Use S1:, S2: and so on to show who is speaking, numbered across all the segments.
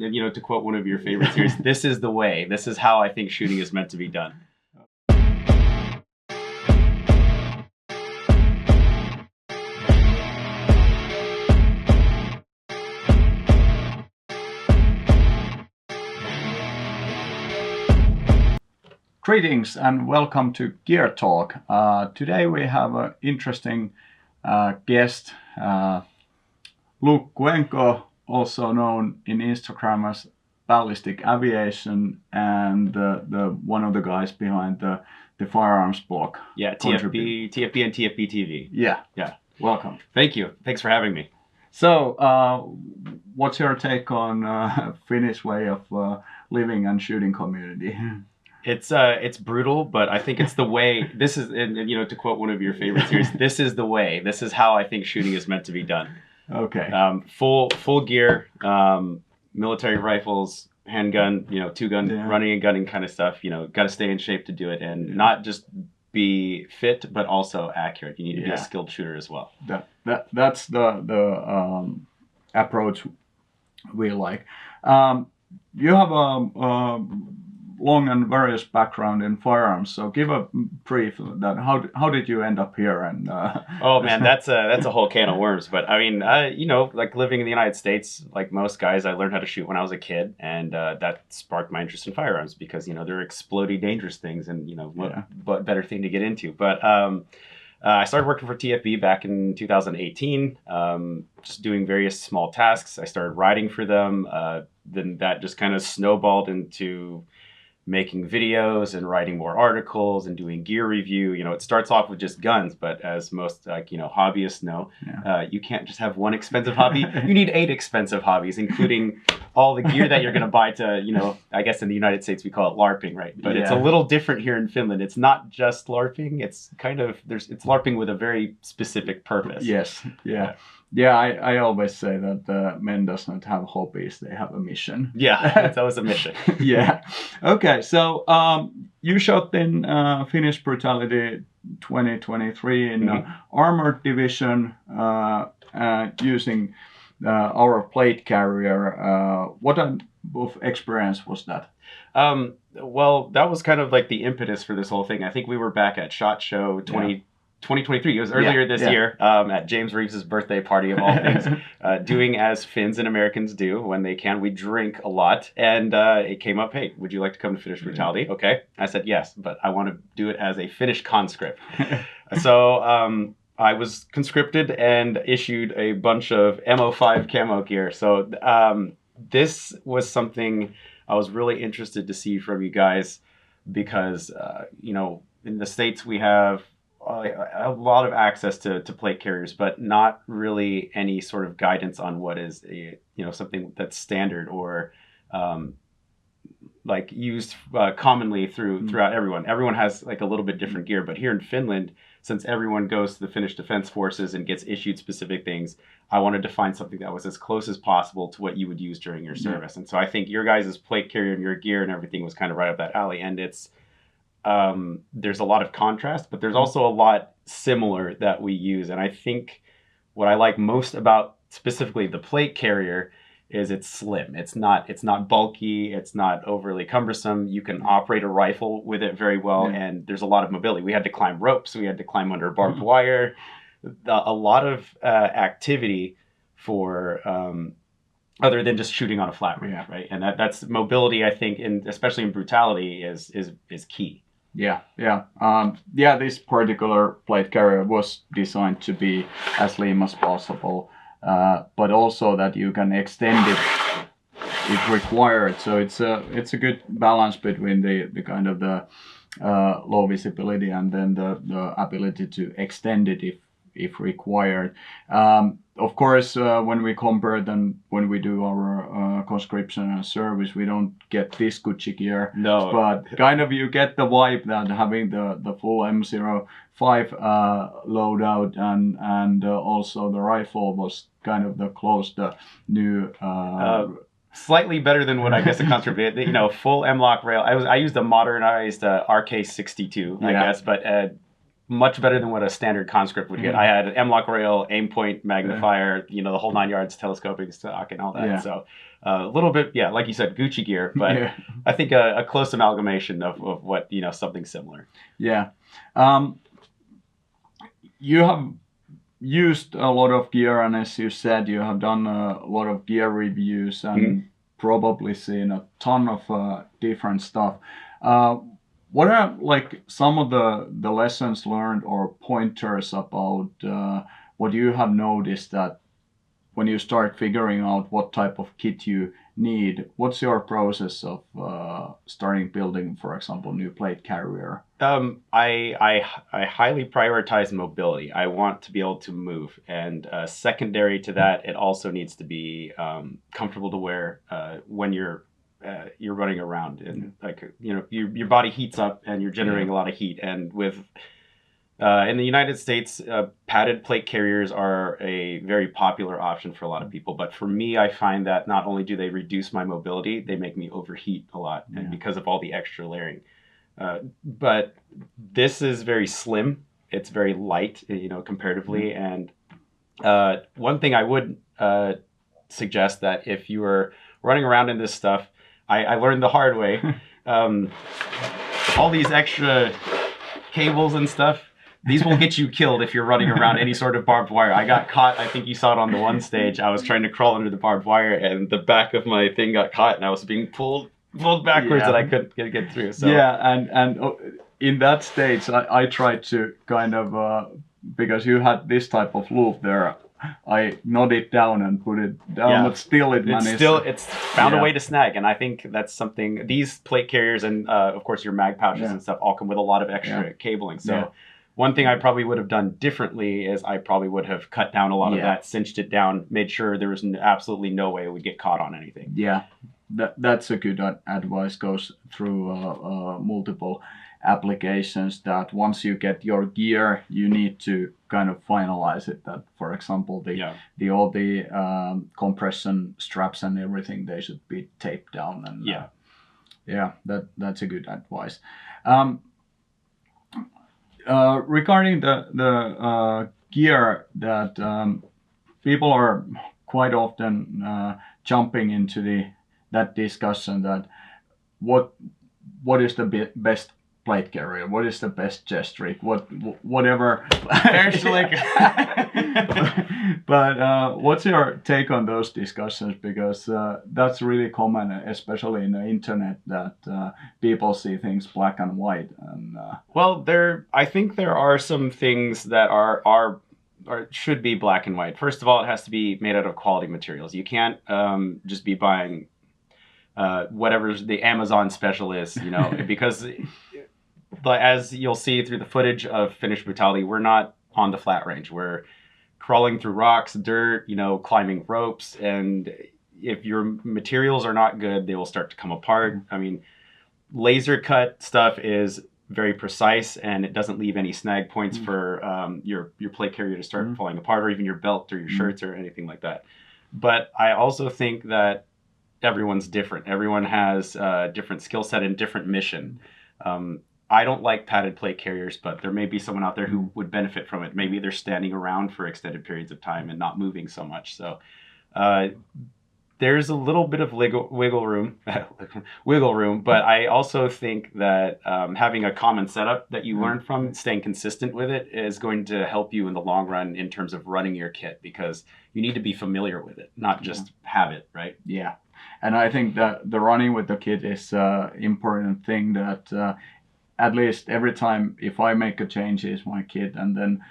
S1: And, to quote one of your favorites here, this is the way. This is how I think shooting is meant to be done.
S2: Greetings and welcome to Gear Talk. Today we have an interesting guest, Luke Cuenco, also known in Instagram as Ballistic Aviation, and the one of the guys behind the firearms blog.
S1: Yeah, TFB and TFB TV.
S2: Yeah. Welcome.
S1: Thank you. Thanks for having me.
S2: So, what's your take on Finnish way of living and shooting community?
S1: It's brutal, but I think it's the way. This is, and to quote one of your favorites here, this is the way. This is how I think shooting is meant to be done.
S2: Okay.
S1: Full gear, military rifles, handgun, two gun, running and gunning kind of stuff. Got to stay in shape to do it, and not just be fit, but also accurate. You need to be a skilled shooter as well.
S2: That's the approach we like. You have a long and various background in firearms, so give a brief that how did you end up here? And
S1: oh man, that's a whole can of worms. But I mean, like living in the United States, like most guys, I learned how to shoot when I was a kid, and that sparked my interest in firearms because they're exploding dangerous things, and what better thing to get into. But I started working for TFB back in 2018, just doing various small tasks. I started writing for them. Then that just kind of snowballed into making videos and writing more articles and doing gear review. It starts off with just guns, but as most hobbyists know, you can't just have one expensive hobby. You need 8 expensive hobbies, including all the gear that you're going to buy to, I guess in the United States we call it LARPing, right? But it's a little different here in Finland. It's not just LARPing. It's kind of, it's LARPing with a very specific purpose.
S2: Yes. Yeah, I always say that men does not have hobbies; they have a mission.
S1: Yeah, it's always a mission.
S2: Yeah. Okay, so you shot in Finnish Brutality 2023 in the Armored Division using our plate carrier. What type of experience was that?
S1: Well, that was kind of like the impetus for this whole thing. I think we were back at SHOT Show 2023. It was earlier this year at James Reeves' birthday party of all things, doing as Finns and Americans do when they can. We drink a lot, and it came up, hey, would you like to come to Finnish Brutality? Okay. I said yes, but I want to do it as a Finnish conscript. So I was conscripted and issued a bunch of MO5 camo gear. So this was something I was really interested to see from you guys because, in the States we have a lot of access to plate carriers, but not really any sort of guidance on what is something that's standard or like used commonly throughout everyone. Everyone has like a little bit different gear, but here in Finland, since everyone goes to the Finnish Defense Forces and gets issued specific things, I wanted to find something that was as close as possible to what you would use during your service. And so I think your guys' plate carrier and your gear and everything was kind of right up that alley. And it's there's a lot of contrast, but there's also a lot similar that we use. And I think what I like most about specifically the plate carrier is it's slim. It's not bulky. It's not overly cumbersome. You can operate a rifle with it very well, and there's a lot of mobility. We had to climb ropes. We had to climb under barbed wire. A lot of activity for other than just shooting on a flat range, right? And that's mobility. I think, especially in Brutality, is key.
S2: This particular plate carrier was designed to be as slim as possible, but also that you can extend it if required. So it's a good balance between the kind of the low visibility and then the ability to extend it if required. Of course, when we compare them, when we do our conscription and service, we don't get this Gucci gear.
S1: No.
S2: But kind of you get the vibe that having the full M05 loadout and also the rifle was kind of the new
S1: slightly better than what I guess a conscript, full M-LOK rail. I used a modernized RK62, I guess, but much better than what a standard conscript would get. I had an M-LOK rail, aim point, magnifier, the whole 9 yards, telescoping stock and all that.
S2: Yeah.
S1: So a little bit, like you said, Gucci gear, but
S2: Yeah.
S1: I think a close amalgamation of what, something similar.
S2: Yeah. You have used a lot of gear, and as you said, you have done a lot of gear reviews and probably seen a ton of different stuff. What are like some of the lessons learned or pointers about what you have noticed that when you start figuring out what type of kit you need? What's your process of starting building, for example, new plate carrier?
S1: I highly prioritize mobility. I want to be able to move, and secondary to that, it also needs to be comfortable to wear when you're running around, and your body heats up and you're generating a lot of heat. And with in the United States, padded plate carriers are a very popular option for a lot of people. But for me, I find that not only do they reduce my mobility, they make me overheat a lot, and because of all the extra layering. But this is very slim. It's very light, comparatively. And one thing I would suggest that if you are running around in this stuff, I learned the hard way. All these extra cables and stuff, these will get you killed if you're running around any sort of barbed wire. I got caught. I think you saw it on the one stage. I was trying to crawl under the barbed wire, and the back of my thing got caught, and I was being pulled backwards, and I couldn't get through. So
S2: and in that stage, I tried to kind of because you had this type of loop there, I knot it down and put it down, but still it's
S1: found a way to snag. And I think that's something, these plate carriers and of course your mag pouches and stuff all come with a lot of extra cabling. So one thing I probably would have done differently is I probably would have cut down a lot of that, cinched it down, made sure there was absolutely no way it would get caught on anything.
S2: Yeah, that's a good advice. Goes through multiple applications, that once you get your gear, you need to kind of finalize it. That, for example, all the compression straps and everything, they should be taped down. And that's a good advice. Regarding the gear, that people are quite often jumping into that discussion, that what is the best plate carrier, what is the best chest rig, whatever. But what's your take on those discussions? Because that's really common, especially in the internet, that people see things black and white. And
S1: well, I think there are some things that are should be black and white. First of all, it has to be made out of quality materials. You can't just be buying whatever the Amazon special is, because as you'll see through the footage of Finnish Brutality, we're not on the flat range. We're crawling through rocks, dirt, climbing ropes. And if your materials are not good, they will start to come apart. I mean, laser cut stuff is very precise, and it doesn't leave any snag points for your plate carrier to start falling apart, or even your belt or your shirts or anything like that. But I also think that everyone's different. Everyone has a different skill set and different mission. I don't like padded plate carriers, but there may be someone out there who would benefit from it. Maybe they're standing around for extended periods of time and not moving so much. So there's a little bit of wiggle room, but I also think that having a common setup that you learn from, staying consistent with it, is going to help you in the long run in terms of running your kit, because you need to be familiar with it, not just have it, right?
S2: Yeah. And I think that the running with the kit is an important thing, that at least every time if I make a changes my kit and then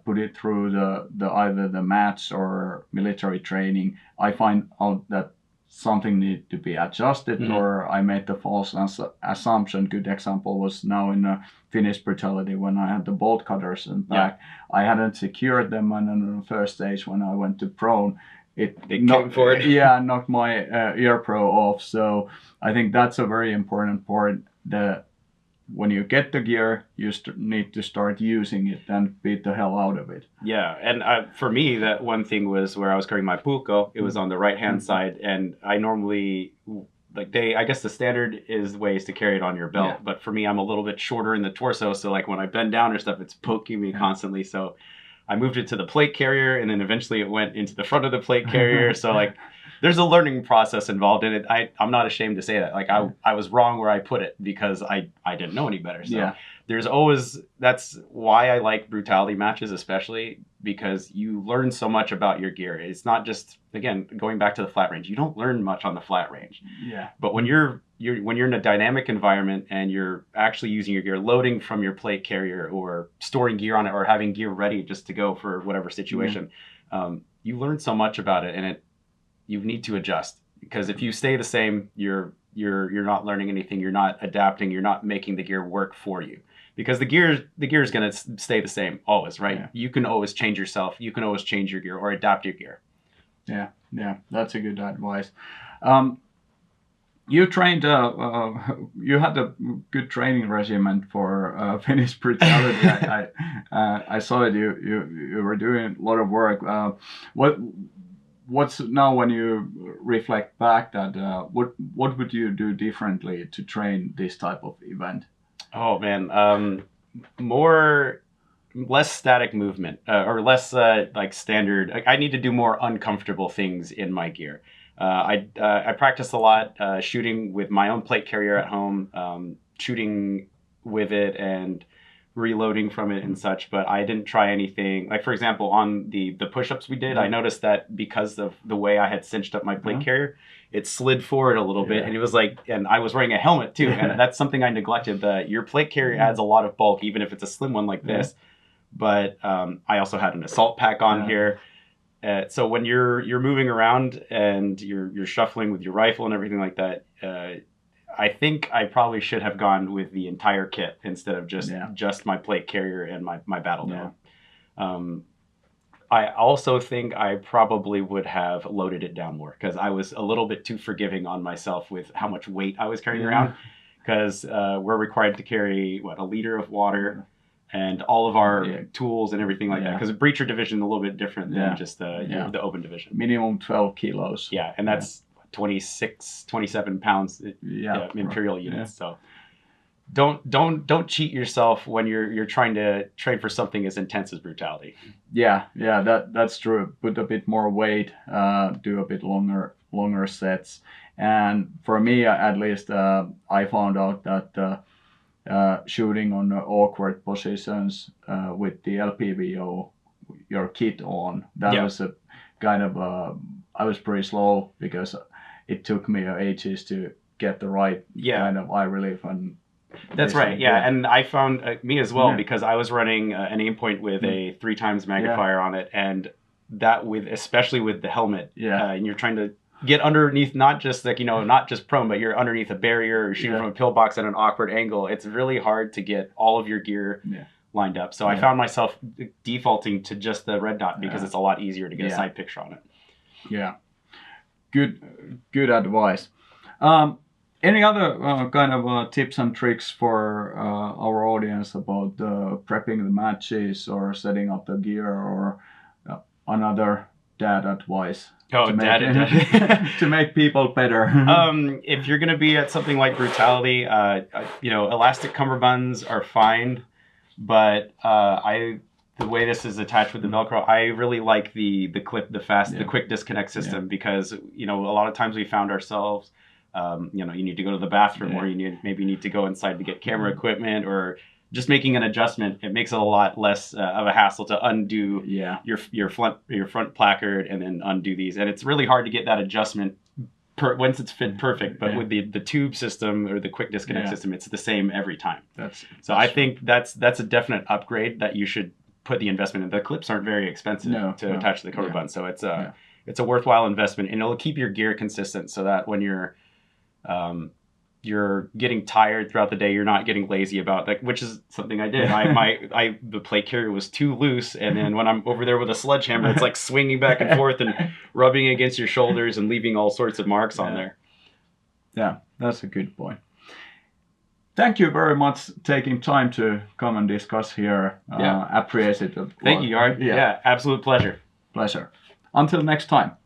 S2: put it through the either the mats or military training, I find out that something need to be adjusted, or I made the false assumption. Good example was now in Finnish Brutality, when I had the bolt cutters in back. I hadn't secured them, and on the first stage when I went to prone, it knocked my ear pro off. So I think that's a very important part, that when you get the gear, you need to start using it and beat the hell out of it.
S1: Yeah, and for me, that one thing was where I was carrying my pulko. It was on the right-hand side, and I normally like I guess the standard is ways to carry it on your belt,
S2: Yeah.
S1: but for me, I'm a little bit shorter in the torso, so like when I bend down or stuff, it's poking me constantly. So I moved it to the plate carrier, and then eventually it went into the front of the plate carrier. So like, there's a learning process involved in it. I'm not ashamed to say that. Like I was wrong where I put it because I didn't know any better. So there's always, that's why I like brutality matches, especially because you learn so much about your gear. It's not just, again, going back to the flat range, you don't learn much on the flat range.
S2: Yeah.
S1: But when you're in a dynamic environment and you're actually using your gear, loading from your plate carrier or storing gear on it or having gear ready just to go for whatever situation, you learn so much about it, and you need to adjust, because if you stay the same, you're not learning anything. You're not adapting. You're not making the gear work for you, because the gear is going to stay the same always, right? Yeah. You can always change yourself. You can always change your gear or adapt your gear.
S2: Yeah, that's a good advice. You trained. You had a good training regimen for Finnish brutality. I saw it. You were doing a lot of work. What's now, when you reflect back, that what would you do differently to train this type of event?
S1: Oh man, less static movement, or less like standard. Like, I need to do more uncomfortable things in my gear. I practice a lot shooting with my own plate carrier at home, shooting with it and reloading from it and such, but I didn't try anything. Like, for example, on the push-ups we did, I noticed that because of the way I had cinched up my plate carrier, it slid forward a little bit, and it was like, and I was wearing a helmet too, and that's something I neglected. Your plate carrier adds a lot of bulk, even if it's a slim one like this. But I also had an assault pack on here. So when you're moving around and you're shuffling with your rifle and everything like that, I think I probably should have gone with the entire kit instead of just my plate carrier and my battle dome. I also think I probably would have loaded it down more, because I was a little bit too forgiving on myself with how much weight I was carrying around, because we're required to carry a liter of water and all of our tools and everything like that, because the breacher division is a little bit different than just the open division.
S2: Minimum 12 kilos.
S1: Yeah, and that's 27 pounds imperial units. So don't cheat yourself when you're trying to train for something as intense as brutality.
S2: Yeah, that's true. Put a bit more weight, do a bit longer sets. And for me, at least, I found out that shooting on awkward positions with the LPVO, your kit on, that was a kind of I was pretty slow, because it took me ages to get the right kind of eye relief. And
S1: that's right. And I found me as well, because I was running an aim point with a 3x magnifier on it, and that especially with the helmet, and you're trying to get underneath, not just not just prone, but you're underneath a barrier or shooting from a pillbox at an awkward angle. It's really hard to get all of your gear lined up. So I found myself defaulting to just the red dot, because it's a lot easier to get a side picture on it.
S2: Yeah. Good advice. Any other kind of tips and tricks for our audience about prepping the matches or setting up the gear, or another dad advice? To make people better.
S1: If you're going to be at something like brutality, elastic cummerbunds are fine, but the way this is attached with the Velcro, I really like the clip, the quick disconnect system, because a lot of times we found ourselves, you need to go to the bathroom, or you maybe need to go inside to get camera equipment, or just making an adjustment. It makes it a lot less of a hassle to undo your front placard and then undo these, and it's really hard to get that adjustment once it's fit perfect. But with the tube system or the quick disconnect system, it's the same every time. I think that's a definite upgrade that you should put the investment in. The clips aren't very expensive to attach to the cummerbund, so it's a worthwhile investment, and it'll keep your gear consistent, so that when you're getting tired throughout the day, you're not getting lazy about, which is something I did. The plate carrier was too loose, and then when I'm over there with a sledgehammer, it's like swinging back and forth and rubbing against your shoulders and leaving all sorts of marks on there.
S2: Yeah, that's a good point. Thank you very much taking time to come and discuss here. Appreciate it.
S1: Thank you, Jari. Yeah, absolute pleasure.
S2: Until next time.